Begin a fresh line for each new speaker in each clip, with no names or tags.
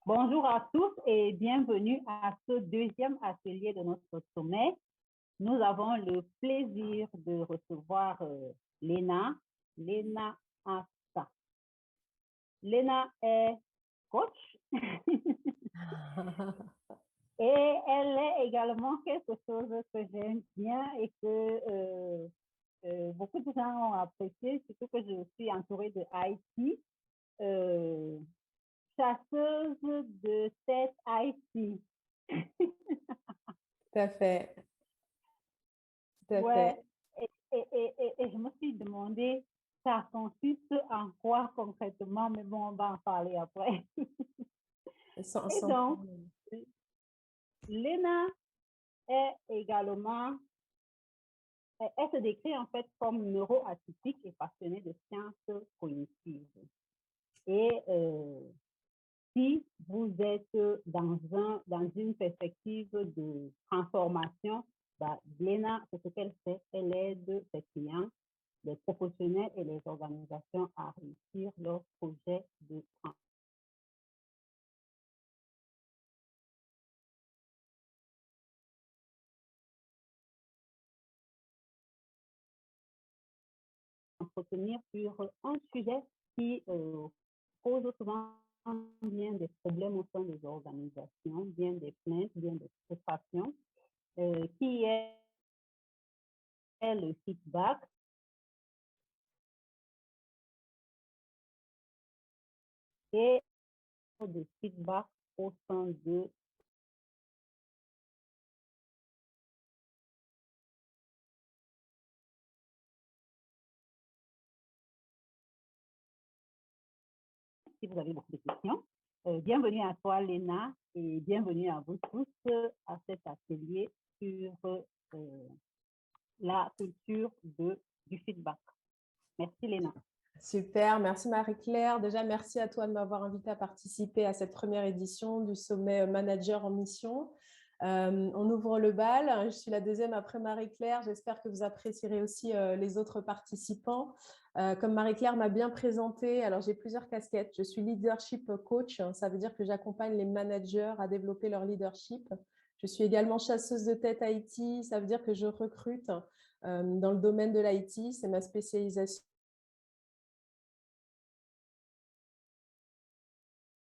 Bonjour à tous et bienvenue à ce deuxième atelier de notre sommet. Nous avons le plaisir de recevoir Léna Assa. Léna est coach et elle est également quelque chose que j'aime bien et que beaucoup de gens ont apprécié, surtout que je suis entourée de Haïti. Chasseuse de tête Haïti.
Tout à fait. Tout à
Ouais,
fait.
et je me suis demandé, ça consiste en quoi concrètement, mais bon, on va en parler après. Et
Sans
donc,
problème.
Léna est également, elle se décrit en fait comme neuroatypique et passionnée de sciences cognitives. Et si vous êtes dans une perspective de transformation, bah, Léna, c'est ce qu'elle fait. Elle aide ses clients, les professionnels et les organisations à réussir leurs projets de entretenir sur un sujet qui cause souvent bien des problèmes au sein des organisations, bien des plaintes, bien des frustrations, qui est le feedback. Et de feedback au sein de si vous avez beaucoup de questions. Bienvenue à toi, Léna, et bienvenue à vous tous à cet atelier sur la culture du feedback. Merci, Léna.
Super, merci Marie-Claire. Déjà, merci à toi de m'avoir invité à participer à cette première édition du sommet Manager en mission. On ouvre le bal. Je suis la deuxième après Marie-Claire. J'espère que vous apprécierez aussi les autres participants. Comme Marie-Claire m'a bien présenté, alors j'ai plusieurs casquettes. Je suis leadership coach. Ça veut dire que j'accompagne les managers à développer leur leadership. Je suis également chasseuse de tête IT. Ça veut dire que je recrute dans le domaine de l'IT. C'est ma spécialisation.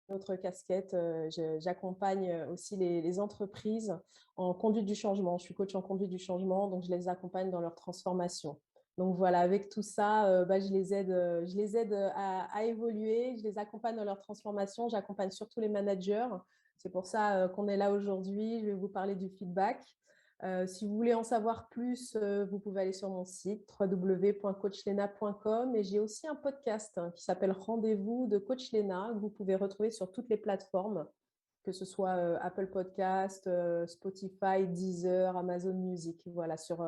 Autre casquette, j'accompagne aussi les entreprises en conduite du changement. Je suis coach en conduite du changement, donc je les accompagne dans leur transformation. Donc voilà, avec tout ça, je les aide à évoluer, je les accompagne dans leur transformation, j'accompagne surtout les managers. C'est pour ça qu'on est là aujourd'hui. Je vais vous parler du feedback. Si vous voulez en savoir plus, vous pouvez aller sur mon site www.coachlena.com et j'ai aussi un podcast qui s'appelle Rendez-vous de Coach Léna que vous pouvez retrouver sur toutes les plateformes, que ce soit Apple Podcast, Spotify, Deezer, Amazon Music. Voilà, sur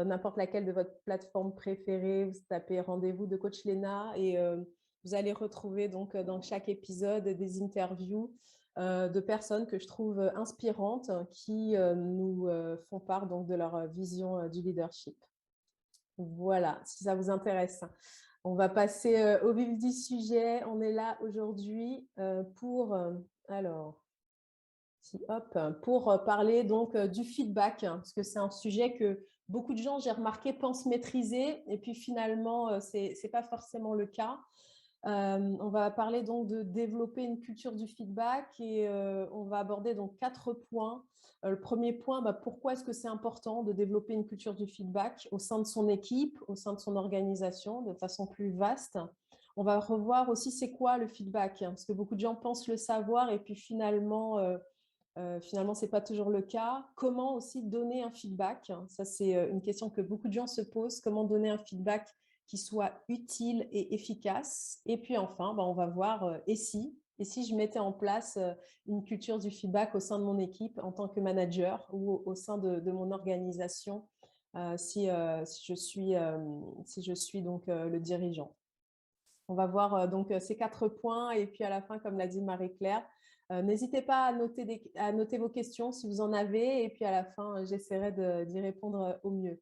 n'importe laquelle de votre plateforme préférée, vous tapez Rendez-vous de Coach Léna et vous allez retrouver donc dans chaque épisode des interviews de personnes que je trouve inspirantes qui nous font part donc de leur vision du leadership. Voilà, si ça vous intéresse. On va passer au vif du sujet. On est là aujourd'hui pour pour parler donc du feedback, parce que c'est un sujet que beaucoup de gens, j'ai remarqué, pensent maîtriser et puis finalement, c'est pas forcément le cas. On va parler donc de développer une culture du feedback et on va aborder donc 4 points. Le premier point, pourquoi est-ce que c'est important de développer une culture du feedback au sein de son équipe, au sein de son organisation, de façon plus vaste. On va revoir aussi c'est quoi le feedback, parce que beaucoup de gens pensent le savoir et puis finalement, ce n'est pas toujours le cas. Comment aussi donner un feedback? Ça, c'est une question que beaucoup de gens se posent. Comment donner un feedback qui soit utile et efficace? Et puis enfin, on va voir et si je mettais en place une culture du feedback au sein de mon équipe en tant que manager ou au sein de mon organisation si je suis donc le dirigeant. On va voir donc ces 4 points et puis à la fin, comme l'a dit Marie-Claire, n'hésitez pas à noter vos questions si vous en avez et puis à la fin, j'essaierai d'y répondre au mieux.